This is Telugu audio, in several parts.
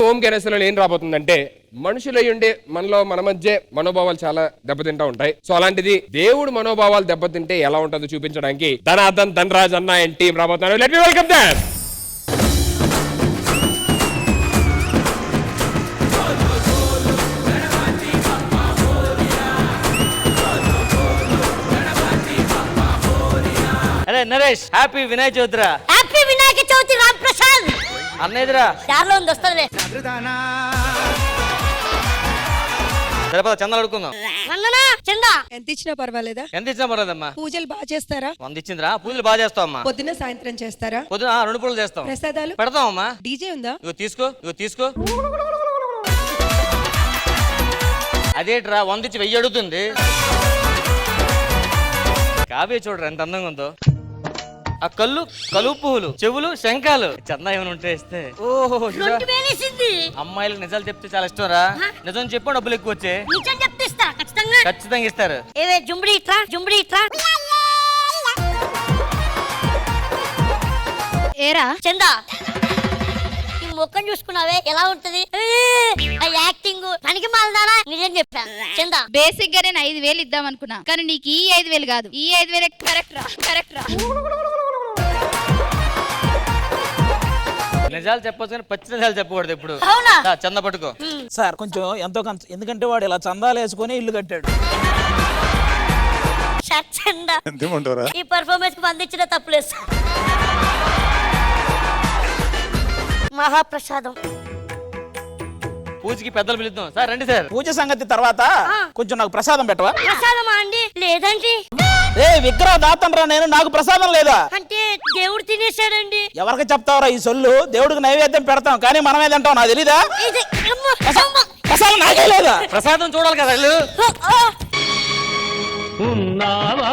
ఓం కెనెస్లో ఏం రాబోతుందంటే మనుషులై ఉండే మన మధ్య మనోభావాలు చాలా దెబ్బతింటా ఉంటాయి. సో అలాంటిది దేవుడు మనోభావాలు దెబ్బతింటే ఎలా ఉంటుందో చూపించడానికి ధనార్దన్ ధనరాజ్ అన్న అండ్ టీం రాబోతున్నారు. Let me welcome them. అరే నరేష్, హ్యాపీ వినాయక చవితి రా. హ్యాపీ వినాయక చవితి రామ్ ప్రసాద్. అన్నయ్యరా దారిలో ఉంది, వస్తుందిలే. సరిపద చందాలు అడుకుందాం. వందనా చందా. ఎంత ఇచ్చినా పర్వాలేదా? ఎంత ఇచ్చినా పర్లేదమ్మా. పూజలు బాగా చేస్తారా? 100 ఇచ్చిందిరా. పూజలు బాగా చేస్తావమ్మా. పొద్దున సాయంత్రం చేస్తారా? పొద్దున 2 పూజలు చేస్తాం. ప్రసాదాలు పెడతామమ్మా. డీజే ఉందా? ఇగో తీసుకో. అదేట్రా 100 ఇచ్చి 1000 అడుగుతుంది. కావ్య చూడరా ఎంత అందంగా ఉందో. ఆ కళ్ళు పువ్వులు, చెవులు శంఖాలు, చందా ఏమైనా ఉంటే ఇస్తే. ఓహో అమ్మాయిలకు నిజాలు చెప్తే చాలా ఇష్టం రా. నిజం చెప్పు, డబ్బులు ఎక్కువ వచ్చే. నిజం చెప్తే ఇస్తా ఖచ్చితంగా. ఖచ్చితంగా ఇస్తారు. ఏవే జుంబడి ఇట్రా. ఏరా చందా, ఈ ముఖం చూసుకున్నావే ఎలా ఉంటది? ఆ యాక్టింగ్ తనకి మాలదానా? నిజం చెప్పా చందా. బేసిక్ గా నేను 5000 ఇద్దాం అనుకున్నా, కానీ నీకు ఈ 5000 కాదు, ఈ 5000 కరెక్ట్ రా. నిజాలు చెప్పొచ్చు కానీ పచ్చి నిజాలు చెప్పకూడదు ఎప్పుడు. అవునా? చంద పట్టుకో సార్. కొంచెం ఎంతో కొంత, ఎందుకంటే వాడు ఇలా చందాలు వేసుకొని ఇల్లు కట్టాడు. చందా ఈ పర్ఫార్మెన్స్ కి అందించిన తప్పులేదు. మహాప్రసాదం పూజకి పెద్దలు పిలుద్దాం. సార్ రండి సార్. పూజ సంగతి తర్వాత కొంచెం నాకు ప్రసాదం పెట్టవా? ప్రసాదమా అండి? లేదండి. ఏ విగ్రహ దాతండ్రా నేను, నాకు ప్రసాదం లేదా? అంటే దేవుడు తినేసాడండి. ఎవరికి చెప్తావరా ఈ సొల్లు? దేవుడికి నైవేద్యం పెడతాం, కానీ మనం ఏదంటాం నాకు తెలీదా? ప్రసాదం నాకే లేదా? ప్రసాదం చూడాలి కదా వీళ్ళు. ఉన్నావా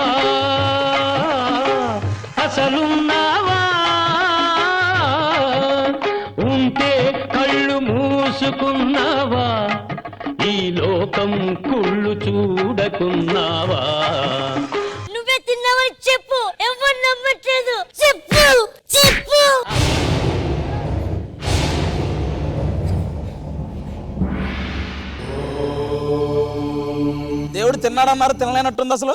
అసలున్నావా, ఉంటే కళ్ళు మూసుకున్నావా, ఈ లోకం కుళ్ళు చూడకున్నావా. నువ్వే తిన్నావని చెప్పు, ఎవరు నమ్మట్లేదు. చెప్పు. దేవుడు తిన్నాడన్నారు, తినలేనట్టుంది అసలు.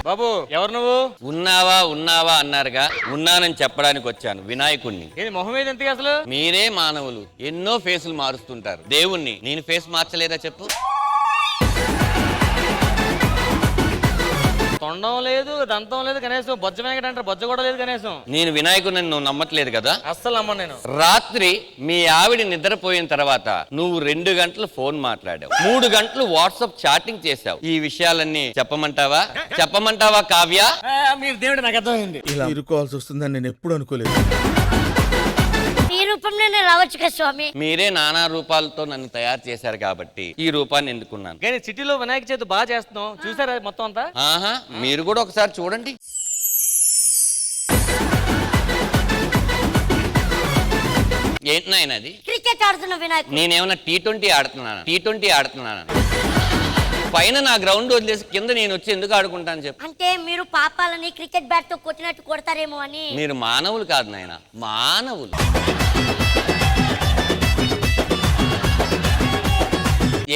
బాబు ఎవరు నువ్వు? ఉన్నావా అన్నారుగా, ఉన్నానని చెప్పడానికి వచ్చాను. వినాయకుణ్ణి. ఏది మొహం మీద ఎంత అసలు? మీరే మానవులు ఎన్నో ఫేసులు మారుస్తుంటారు. దేవుణ్ణి నేను ఫేస్ మార్చలేదా చెప్పు? తొండం లేదు, దంతం లేదు, కనీసం బొజ్జ వెనకట అంటారు, బొజ్జ కూడా లేదు కనీసం. నేను వినాయకుడిని నువ్వు నమ్మట్లేదు కదా? అస్సలు నమ్మను నేను. రాత్రి మీ ఆవిడ నిద్రపోయిన తర్వాత నువ్వు 2 గంటలు ఫోన్ మాట్లాడావు, 3 గంటలు వాట్సాప్ చాటింగ్ చేసావు. ఈ విషయాలన్నీ చెప్పమంటావా కావ్య? మీరు దేవుడు నాకు అర్థమైంది. ఇలా ఇరుకోవాల్సి వస్తుందని నేను ఎప్పుడు అనుకోలేదు. ఈ రూపంలోనే రావచ్చు కదా స్వామి. మీరే నానా రూపాలతో నన్ను తయారు చేశారు కాబట్టి ఈ రూపాన్ని ఎన్నుకున్నాను. కానీ సిటీలో వినాయక చవితి బాగా చేస్తున్నాం, చూసారా మొత్తం అంతా? ఆహా, మీరు కూడా ఒకసారి చూడండి. ఏంటి నాయనది? క్రికెట్ ఆడుతున్న వినాయకుడు. నేనేమన్నా T20 ఆడుతున్నాను. పైన నా గ్రౌండ్ వదిలేసి కింద నేను వచ్చి ఎందుకు ఆడుకుంటాను చెప్పు? అంటే మీరు పాపాలని క్రికెట్ బ్యాట్ తో కొట్టినట్టు కొడతారేమో అని. మీరు మానవులు కాదు నాయన, మానవులు.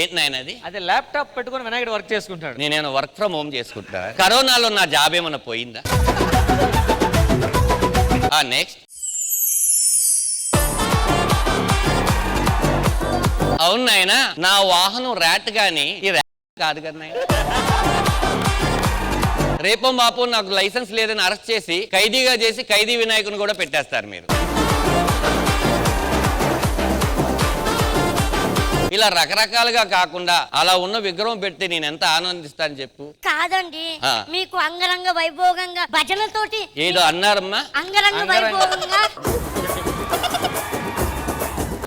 ఏంటి నాయనది? అదే ల్యాప్టాప్ పెట్టుకుని వినాయకుడు వర్క్ చేసుకుంటాడు. నేనేమో వర్క్ ఫ్రమ్ హోమ్ చేసుకుంటా. కరోనాలో నా జాబ్ ఏమన్నా పోయిందా? నెక్స్ట్. అవును నాయన, నా వాహనం ర్యాట్ గాని ఈ ర్యాట్ కాదు కదా నాయన. రేపో మాపో నాకు లైసెన్స్ లేదని అరెస్ట్ చేసి ఖైదీగా చేసి ఖైదీ వినాయకుని కూడా పెట్టేస్తారు మీరు. ఇలా రకరకాలుగా కాకుండా అలా ఉన్న విగ్రహం పెడితే నేను ఎంత ఆనందిస్తాను చెప్పు? కాదండి, మీకు అంగరంగ వైభోగంగా భజనతోటి ఏదో అన్నారమ్మా. అంగరంగ వైభోగంగా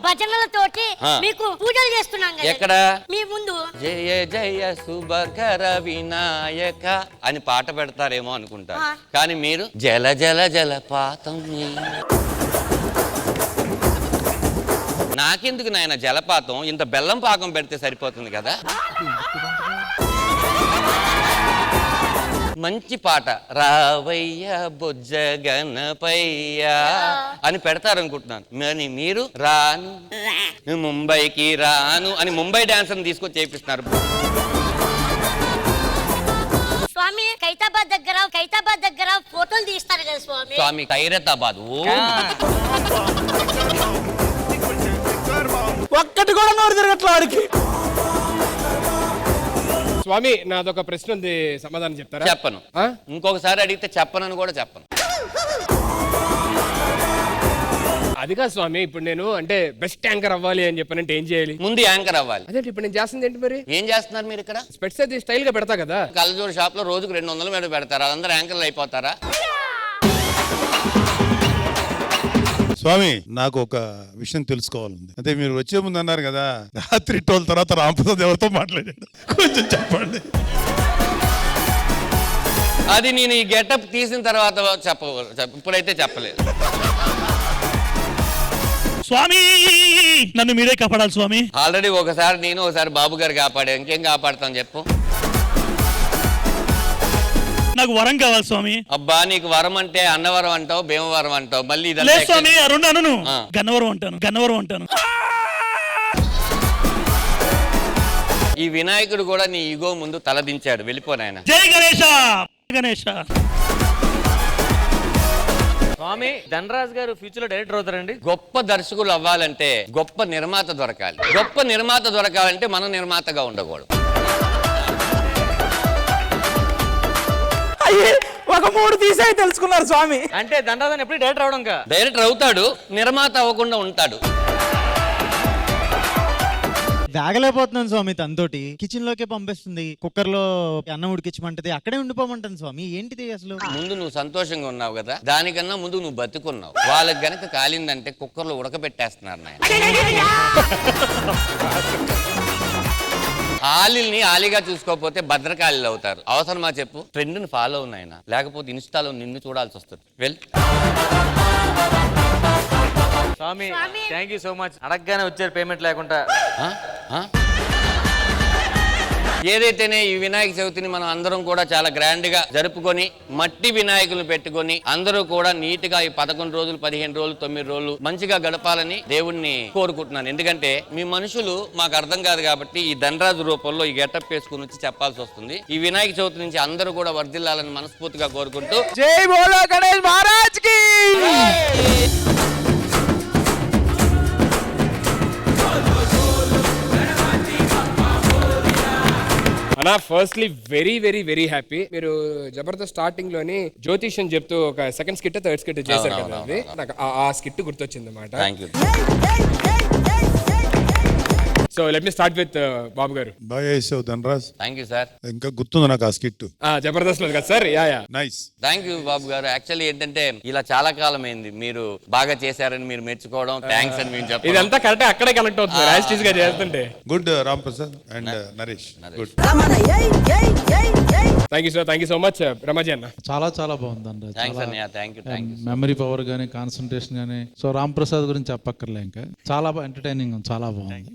భజనలతోటి మీకు పూజలు చేస్తున్నాం కదా. ఎక్కడ? మీ ముందు. జయ జయ శుభకర వినాయక అని పాట పెడతారేమో అనుకుంటా, కానీ మీరు జల జల జలపాతం. నాకెందుకు నాయన జలపాతం? ఇంత బెల్లం పాకం పెడితే సరిపోతుంది కదా. మంచి పాట రావయ్య బొజ్జ గణపయ్య అని పెడతారు అనుకుంటున్నాను. మరి మీరు రాను ముంబైకి రాను అని ముంబై డాన్సర్ తీసుకొచ్చి చేపిస్తున్నారు. స్వామి ఖైతాబాద్ దగ్గర ఫోటోలు తీస్తారు కదా స్వామి. స్వామి ఖైరతాబాద్. ఒక్కటి కూడా నోరు తిరగట్లే వాడికి. స్వామి నాదొక ప్రశ్న ఉంది, సమాధానం చెప్తారా? చెప్పను. ఆ? ఇంకొకసారి అడిగితే చెప్పనని కూడా చెప్పను. అది కాదు స్వామి, ఇప్పుడు నేను అంటే బెస్ట్ యాంకర్ అవ్వాలి అని చెప్పానంటే ఏం చేయాలి? ముందు యాంకర్ అవ్వాలి. అదే ఇప్పుడు నేను చేస్తుంది ఏంటి మరి? ఏం చేస్తున్నారు మీరు ఇక్కడ? స్పెట్స్ అది స్టైల్ గా పెడతా కదా. కళ్ళజోడు షాప్ లో రోజుకు 200 మీద పెడతారు, అందరూ యాంకర్లు అయిపోతారా? స్వామి నాకు ఒక విషయం తెలుసుకోవాలండి. అంటే మీరు వచ్చే ముందు అన్నారు కదా రాత్రి 12 తర్వాత రాంప్రసాద్ ఎవరితో మాట్లాడాడు, కొంచెం చెప్పండి. అది నేను ఈ గెటప్ తీసిన తర్వాత ఇప్పుడైతే చెప్పలేదు. స్వామి నన్ను మీరే కాపాడాలి స్వామి. ఆల్రెడీ ఒకసారి నేను ఒకసారి బాబు గారు కాపాడా, ఇంకేం కాపాడుతాను చెప్పు. నాకు వరం కావాలి స్వామి. అబ్బా నీకు వరం అంటే అన్నవరం అంటావు, భీమవరం అంటావు, మళ్ళీ లేదు స్వామి రెండు అనను, ఆ. గన్నవరం అంటాను. ఈ వినాయకుడు కూడా నీ ఈగో ముందు తలదించాడు, వెళ్ళిపోనాయన. జై గణేష. స్వామి ధనరాజ్ గారు ఫ్యూచర్ లో డైరెక్టర్ అవుతారండి. గొప్ప దర్శకులు అవ్వాలంటే గొప్ప నిర్మాత దొరకాలి. గొప్ప నిర్మాత దొరకాలంటే మనం నిర్మాతగా ఉండకూడదు. ఒక 3 తీసే తెలుసుకున్నారు స్వామి. అంటే ధనరాజ్ ఎప్పుడు డైరెక్టర్ అవడం కా డైరెక్టర్ అవుతాడు, నిర్మాత అవ్వకుండా ఉంటాడు. వేగలేకపోతున్నాను స్వామి, తనతోటి కిచెన్ లోకే పంపిస్తుంది, కుక్కర్ లో అన్నం ఉడికించమంటది, అక్కడే ఉండిపోమంటాను స్వామి. ఏంటిది అసలు? ముందు నువ్వు సంతోషంగా ఉన్నావు కదా, దానికన్నా ముందు నువ్వు బతుకున్నావు. వాళ్ళకి గనక కాలిందంటే కుక్కర్లో ఉడకబెట్టేస్తున్నారు నాయన. ఆలిల్ని ఆలిగా చూసుకోకపోతే భద్రకాళీలు అవుతారు. అవసరమా చెప్పు? ట్రెండ్ని ఫాలో ఉన్నాయన, లేకపోతే ఇన్స్టాలో నిన్ను చూడాల్సి వస్తుంది. Well Swami thank you so much. అడగగానే వచ్చారు పేమెంట్ లేకుండా. ఏదైతేనే ఈ వినాయక చవితిని మనం అందరం కూడా చాలా గ్రాండ్ గా జరుపుకొని మట్టి వినాయకులు పెట్టుకొని అందరూ కూడా నీట్ గా ఈ 11 రోజులు 15 రోజులు 9 రోజులు మంచిగా గడపాలని దేవుణ్ణి కోరుకుంటున్నాను. ఎందుకంటే మీ మనుషులు మాకు అర్థం కాదు కాబట్టి ఈ ధనరాజు రూపంలో ఈ గెటప్ వేసుకుని వచ్చి చెప్పాల్సి వస్తుంది. ఈ వినాయక చవితి నుంచి అందరూ కూడా వర్ధిల్లాలని మనస్ఫూర్తిగా కోరుకుంటూ జై బోలో గణేష్ మహారాజ్ కి. అన్నా firstly very very very happy. మీరు జబర్దస్త్ స్టార్టింగ్ లోని జ్యోతిష్యం చెప్తూ ఒక సెకండ్ స్కిట్ థర్డ్ స్కిట్ చేశారు కదా, అది నాకు ఆ స్కిట్ గుర్తొచ్చింది అన్నమాట. Thank you. So let me start with Babu garu. బాగా చేసావు ధనరాజ్, థ్యాంక్ యూ సార్. ఇంకా గుర్తుంది నాకు ఆ స్కిట్. జబర్దస్త్ లో కదా sir? Yeah nice. Thank you Babu garu. Actually ఏంటంటే ఇలా చాలా కాలం అయింది మీరు బాగా చేశారని మీరు మెచ్చుకోవడం, థ్యాంక్స్ అని మేము చెప్పడం. ఇదంతా కరెక్ట్ అక్కడే కనెక్ట్ అవుతుంది యాస్టీస్ గా చేస్తుంటే. Good Ramprasad and Naresh, good. Thank you so much Ramaji అన్న. చాలా బాగుంది అన్న. థ్యాంక్స్ అన్నయ్య, థ్యాంక్ యూ. మెమరీ పవర్ గానీ కాన్సన్ట్రేషన్ గానీ. సో రామ్ ప్రసాద్ గురించి చెప్పక్కర్లే, ఇంకా చాలా ఎంటర్టైనింగ్, చాలా బాగుంది.